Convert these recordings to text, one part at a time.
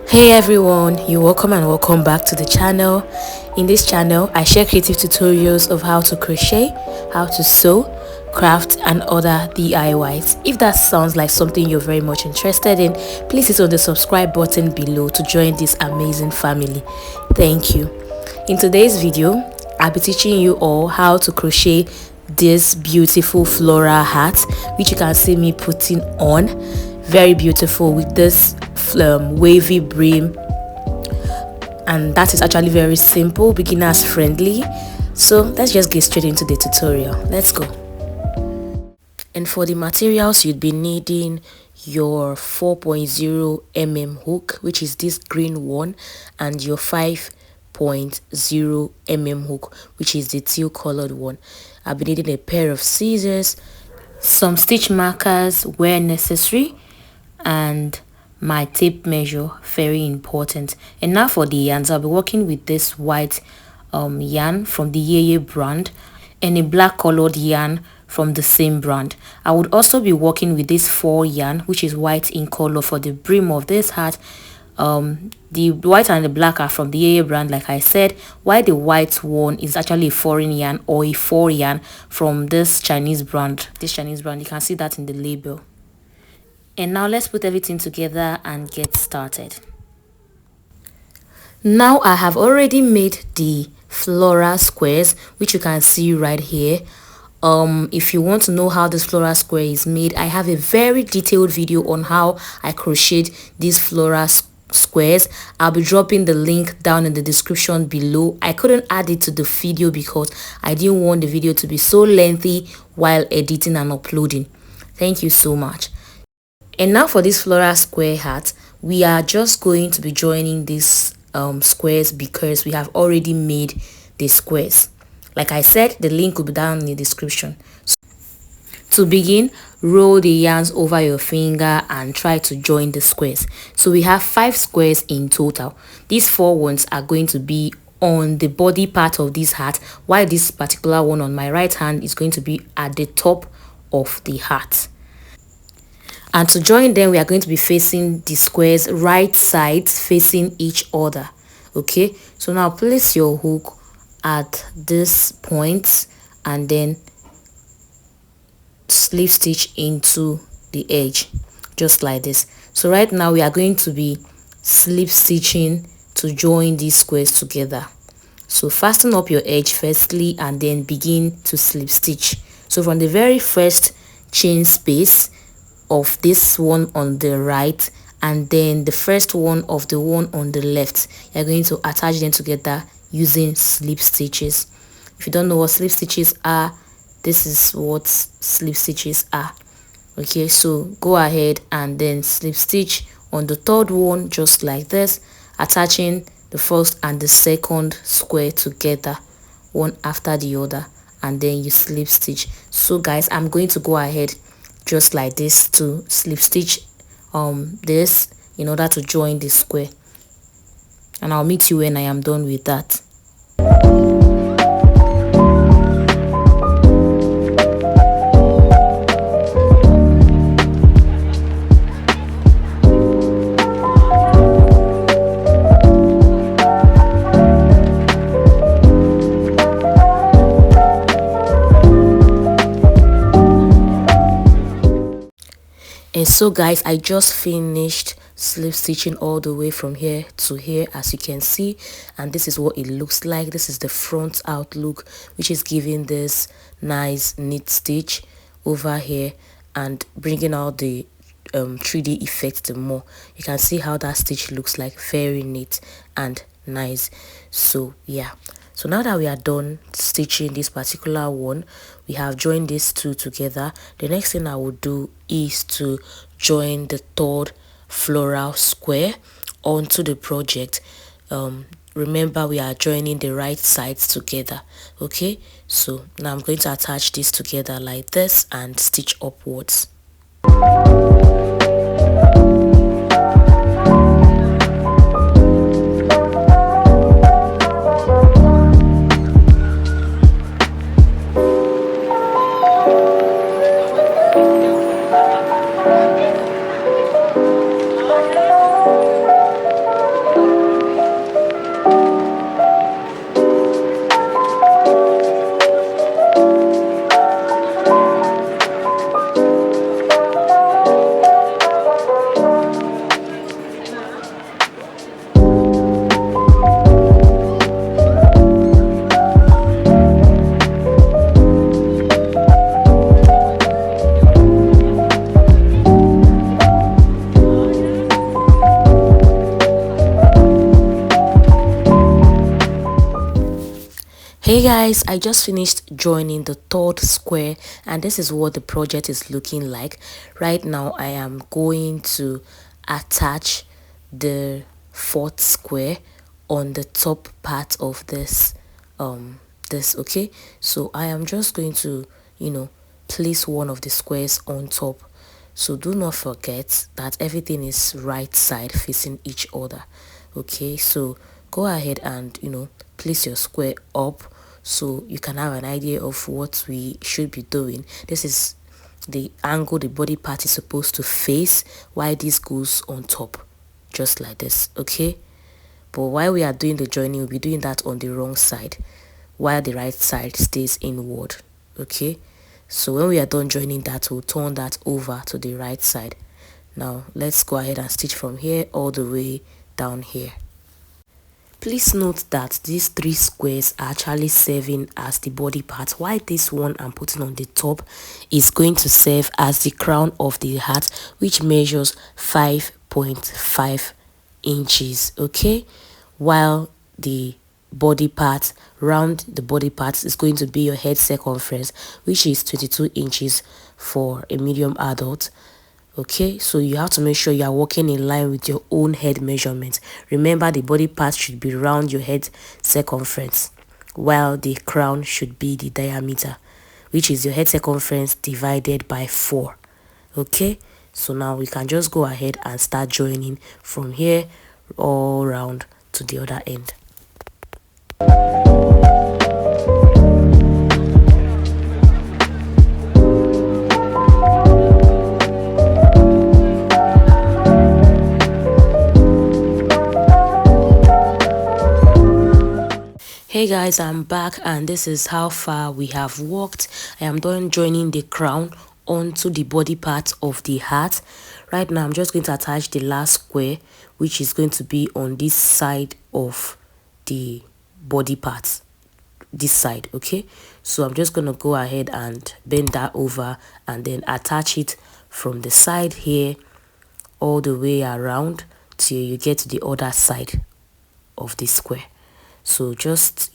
Hey everyone, you're welcome and welcome back to the channel. In this channel, I share creative tutorials of how to crochet, how to sew, craft and other DIYs. If that sounds like something you're very much interested in, please hit on the subscribe button below to join this amazing family. Thank you. In today's video, I'll be teaching you all how to crochet this beautiful floral hat, which you can see me putting on. Very beautiful with this wavy brim, and that is actually very simple, beginners friendly. So let's just get straight into the tutorial. Let's go. And for the materials, you'd be needing your 4.0 mm hook, which is this green one, and your 5.0 mm hook, which is the teal colored one. I'll be needing a pair of scissors, some stitch markers where necessary, and my tape measure, very important. And now for the yarns, I'll be working with this white yarn from the Yeye brand and a black colored yarn from the same brand. I would also be working with this fall yarn, which is white in color for the brim of this hat. The white and the black are from the Yeye brand, like I said, while the white one is actually a foreign yarn or a fall yarn from this Chinese brand. You can see that in the label. And now let's put everything together and get started. Now I have already made the floral squares, which you can see right here. If you want to know how this floral square is made, I have a very detailed video on how I crocheted these floral squares. I'll be dropping the link down in the description below. I couldn't add it to the video because I didn't want the video to be so lengthy while editing and uploading. Thank you so much. And now for this floral square hat, we are just going to be joining these squares because we have already made the squares. Like I said, the link will be down in the description. So, to begin, roll the yarns over your finger and try to join the squares. So we have 5 squares in total. These 4 ones are going to be on the body part of this hat, while this particular one on my right hand is going to be at the top of the hat. And to join them, we are going to be facing the squares right sides facing each other. Okay, so now place your hook at this point and then slip stitch into the edge just like this. So right now we are going to be slip stitching to join these squares together. So fasten up your edge firstly and then begin to slip stitch. So from the very first chain space of this one on the right and then the first one of the one on the left, you're going to attach them together using slip stitches. If you don't know what slip stitches are, this is what slip stitches are. Okay, so go ahead and then slip stitch on the third one just like this, attaching the first and the second square together one after the other, and then you slip stitch. So guys, I'm going to go ahead just like this to slip stitch this in order to join the square, and I'll meet you when I am done with that. And so guys, I just finished slip stitching all the way from here to here, as you can see, and this is what it looks like. This is the front outlook, which is giving this nice neat stitch over here and bringing out the 3D effect the more. You can see how that stitch looks like, very neat and nice. So yeah, so now that we are done stitching this particular one, we have joined these two together. The next thing I will do is to join the third floral square onto the project. Remember, we are joining the right sides together. Okay, so now I'm going to attach this together like this and stitch upwards. Hey guys, I just finished joining the third square and this is what the project is looking like. Right now I am going to attach the fourth square on the top part of this, okay? So I am just going to, place one of the squares on top. So do not forget that everything is right side facing each other. Okay, so go ahead and place your square up so you can have an idea of what we should be doing. This is the angle the body part is supposed to face while this goes on top, just like this. Okay, but while we are doing the joining, we'll be doing that on the wrong side while the right side stays inward. Okay, so when we are done joining that, we'll turn that over to the right side. Now let's go ahead and stitch from here all the way down here. Please note that these three squares are actually serving as the body part, while this one I'm putting on the top is going to serve as the crown of the hat, which measures 5.5 inches. Okay, while the body part, round the body part, is going to be your head circumference, which is 22 inches for a medium adult. Okay, so you have to make sure you are working in line with your own head measurement. Remember, the body part should be round your head circumference, while the crown should be the diameter, which is your head circumference divided by 4. Okay, so now we can just go ahead and start joining from here all around to the other end. Hey guys, I'm back and this is how far we have walked. I am done joining the crown onto the body part of the hat. Right now I'm just going to attach the last square, which is going to be on this side of the body part, this side. Okay, so I'm just going to go ahead and bend that over and then attach it from the side here all the way around till you get to the other side of the square. So just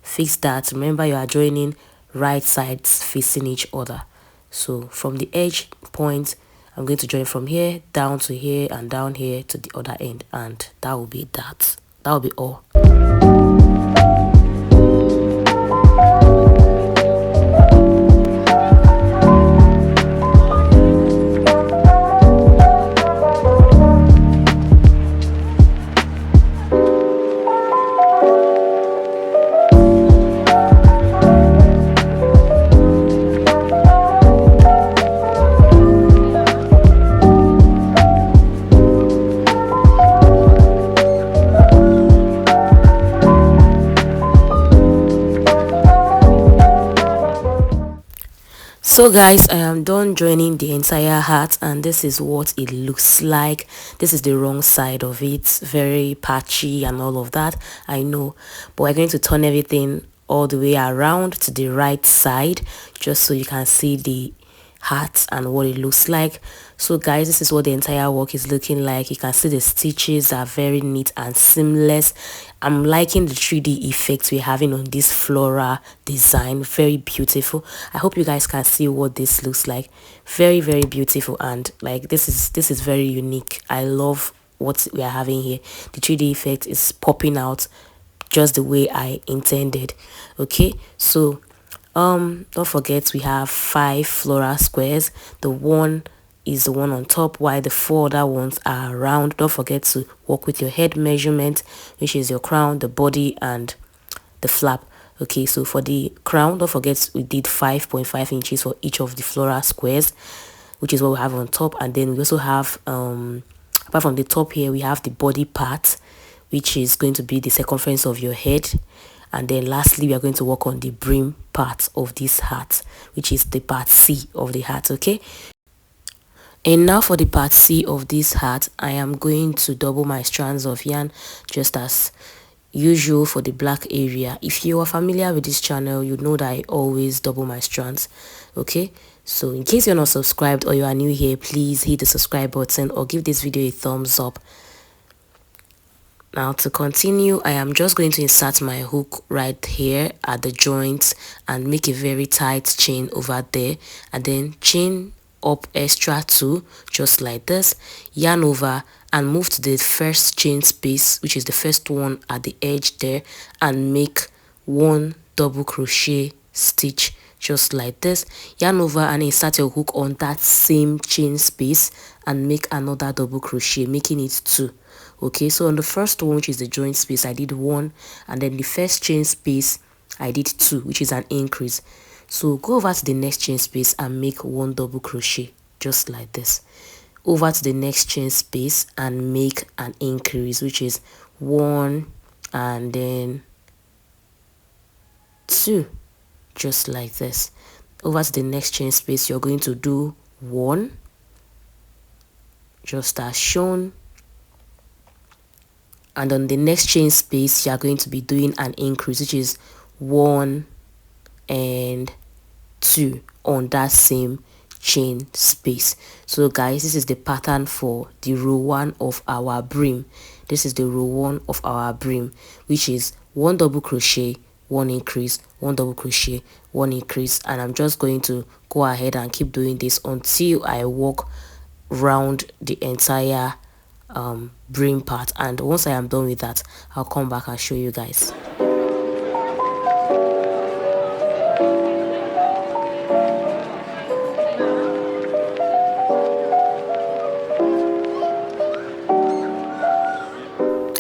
fix that. Remember, you are joining right sides facing each other. So from the edge point, I'm going to join from here down to here and down here to the other end, and that will be that. That will be all. So guys, I am done joining the entire hat and this is what it looks like. This is the wrong side of it, very patchy and all of that, I know, but we're going to turn everything all the way around to the right side just so you can see the hat and what it looks like. So guys, this is what the entire work is looking like. You can see the stitches are very neat and seamless. I'm liking the 3D effect we're having on this floral design. Very beautiful. I hope you guys can see what this looks like. Very beautiful, and like this is very unique. I love what we are having here. The 3D effect is popping out just the way I intended. Okay, so don't forget we have 5 floral squares. The one is the one on top while the 4 other ones are round. Don't forget to work with your head measurement, which is your crown, the body and the flap. Okay, so for the crown, don't forget we did 5.5 inches for each of the floral squares, which is what we have on top. And then we also have apart from the top here, we have the body part, which is going to be the circumference of your head. And then lastly, we are going to work on the brim part of this hat, which is the part C of the hat. Okay, and now for the part C of this hat, I am going to double my strands of yarn just as usual for the black area. If you are familiar with this channel, you know that I always double my strands. Okay, so in case you're not subscribed or you are new here, please hit the subscribe button or give this video a thumbs up. Now to continue, I am just going to insert my hook right here at the joint and make a very tight chain over there, and then chain up extra 2 just like this, yarn over and move to the first chain space, which is the first one at the edge there, and make 1 double crochet stitch just like this, yarn over and insert your hook on that same chain space and make another double crochet, making it 2. Okay, so on the first one, which is the joint space, I did 1, and then the first chain space I did 2, which is an increase. So go over to the next chain space and make 1 double crochet just like this, over to the next chain space and make an increase, which is 1 and then 2 just like this. Over to the next chain space, you're going to do 1 just as shown, and on the next chain space you are going to be doing an increase, which is 1 and 2 on that same chain space. So guys, this is the pattern for the row 1 of our brim. This is the row 1 of our brim, which is 1 double crochet, 1 increase, 1 double crochet, 1 increase, and I'm just going to go ahead and keep doing this until I walk round the entire brim part, and once I am done with that, I'll come back and show you guys.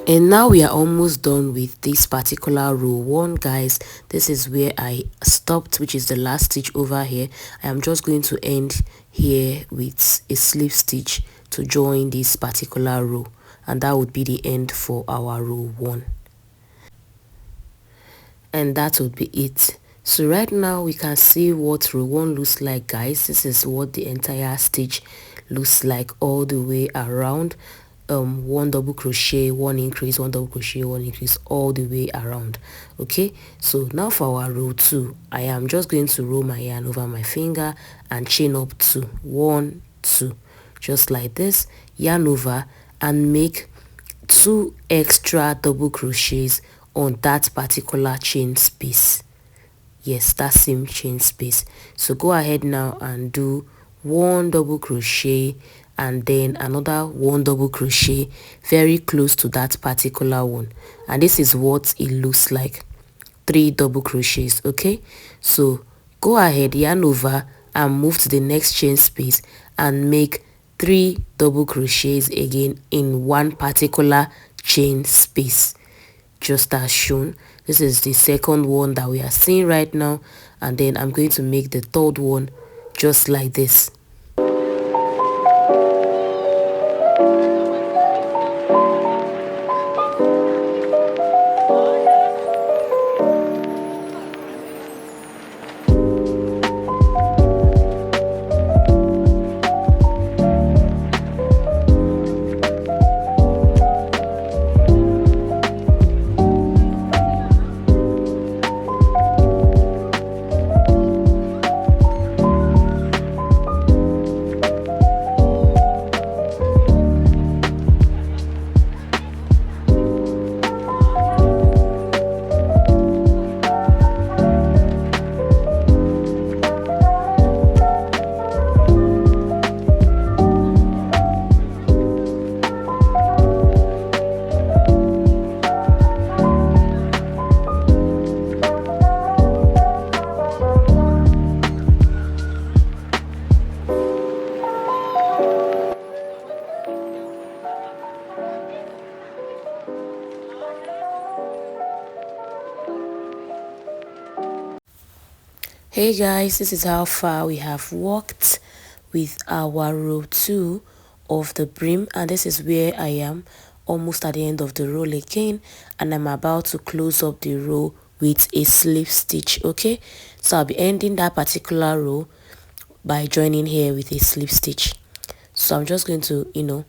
And now we are almost done with this particular row 1, guys. This is where I stopped, which is the last stitch over here. I am just going to end here with a slip stitch to join this particular row, and that would be the end for our row 1. And that would be it. So right now we can see what row 1 looks like, guys. This is what the entire stitch looks like all the way around. 1 double crochet, 1 increase, 1 double crochet, 1 increase, all the way around. Okay, so now for our row 2, I am just going to roll my yarn over my finger and chain up 2, 1, 2, just like this, yarn over and make 2 extra double crochets on that particular chain space. Yes, that same chain space. So go ahead now and do 1 double crochet and then another 1 double crochet very close to that particular one, and this is what it looks like, 3 double crochets. Okay, so go ahead, yarn over and move to the next chain space and make 3 double crochets again in one particular chain space just as shown. This is the second one that we are seeing right now, and then I'm going to make the third one just like this. Hey guys, this is how far we have walked with our row 2 of the brim, and this is where I am almost at the end of the row again, and I'm about to close up the row with a slip stitch. Okay, so I'll be ending that particular row by joining here with a slip stitch. So I'm just going to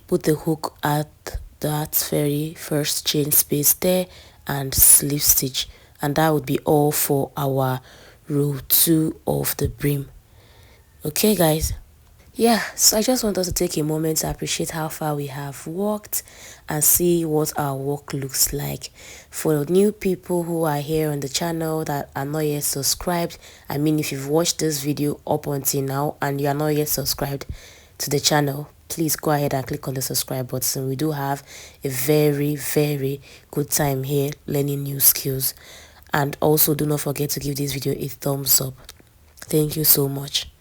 put the hook at that very first chain space there and slip stitch, and that would be all for our row 2 of the brim. Okay guys, Yeah, so I just want us to take a moment to appreciate how far we have walked and see what our walk looks like. For new people who are here on the channel that are not yet subscribed, I mean, if you've watched this video up until now and you are not yet subscribed to the channel, please go ahead and click on the subscribe button. We do have a very good time here learning new skills. And also do not forget to give this video a thumbs up. Thank you so much.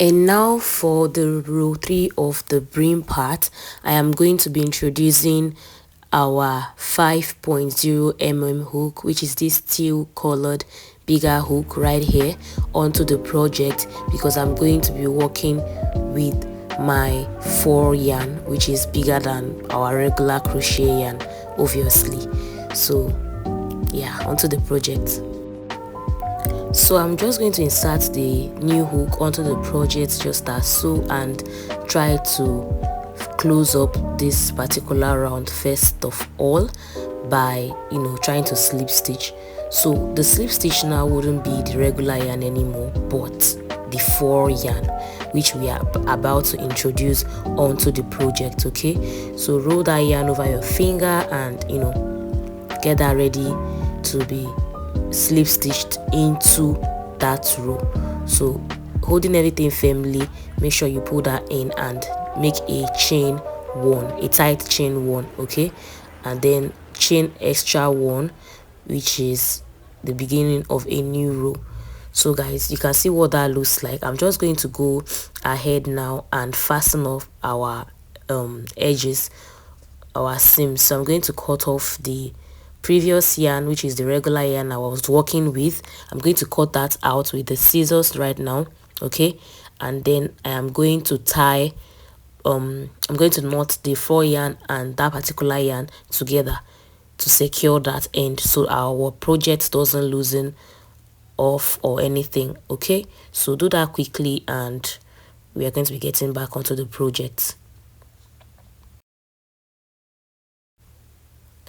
And now for the row 3 of the brim part, I am going to be introducing our 5.0 mm hook, which is this teal colored bigger hook right here, onto the project, because I'm going to be working with my 4 yarn, which is bigger than our regular crochet yarn, obviously. So yeah, onto the project. So I'm just going to insert the new hook onto the project just as so, and try to close up this particular round first of all by trying to slip stitch. So the slip stitch now wouldn't be the regular yarn anymore, but the 4 yarn, which we are about to introduce onto the project. Okay, so roll that yarn over your finger and get that ready to be slip stitched into that row. So holding everything firmly, make sure you pull that in and make a chain 1, a tight chain 1, okay, and then chain extra 1, which is the beginning of a new row. So guys, you can see what that looks like. I'm just going to go ahead now and fasten off our edges, our seams. So I'm going to cut off the previous yarn, which is the regular yarn I was working with. I'm going to cut that out with the scissors right now, okay, and then I am going to tie I'm going to knot the 4 yarn and that particular yarn together to secure that end so our project doesn't loosen off or anything. Okay, so do that quickly and we are going to be getting back onto the project.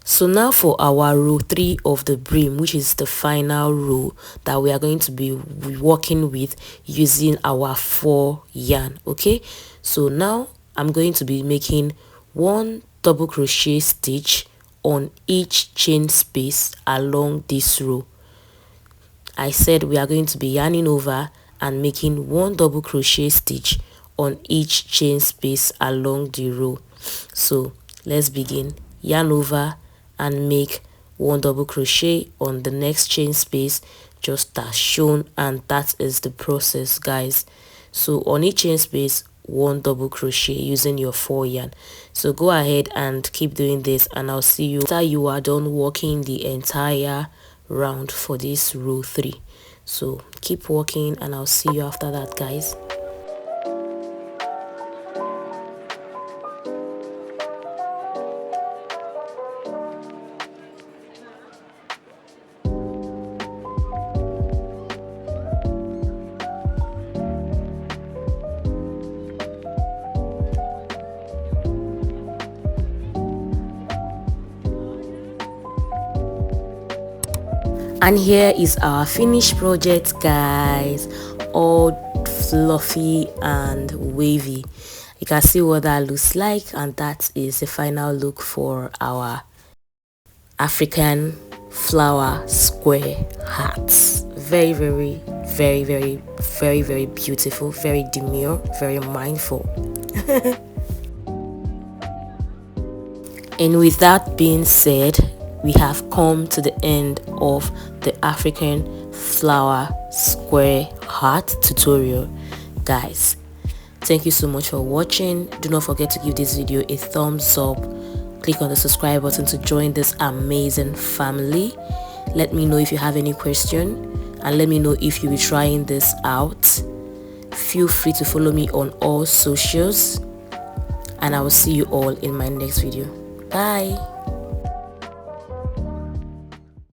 So now for our row 3 of the brim, which is the final row that we are going to be working with using our 4 yarn. Okay, so now I'm going to be making 1 double crochet stitch on each chain space along this row. I said we are going to be yarning over and making 1 double crochet stitch on each chain space along the row. So let's begin. Yarn over and make 1 double crochet on the next chain space just as shown, and that is the process, guys. So on each chain space, 1 double crochet using your 4 yarn. So go ahead and keep doing this and I'll see you after you are done working the entire round for this row 3. So keep working and I'll see you after that, guys. And here is our finished project, guys, all fluffy and wavy. You can see what that looks like, and that is the final look for our African flower square hats. Very beautiful, very demure, very mindful. And with that being said, we have come to the end of the African flower square hat tutorial, guys. Thank you so much for watching. Do not forget to give this video a thumbs up. Click on the subscribe button to join this amazing family. Let me know if you have any question and let me know if you'll be trying this out. Feel free to follow me on all socials and I will see you all in my next video. Bye.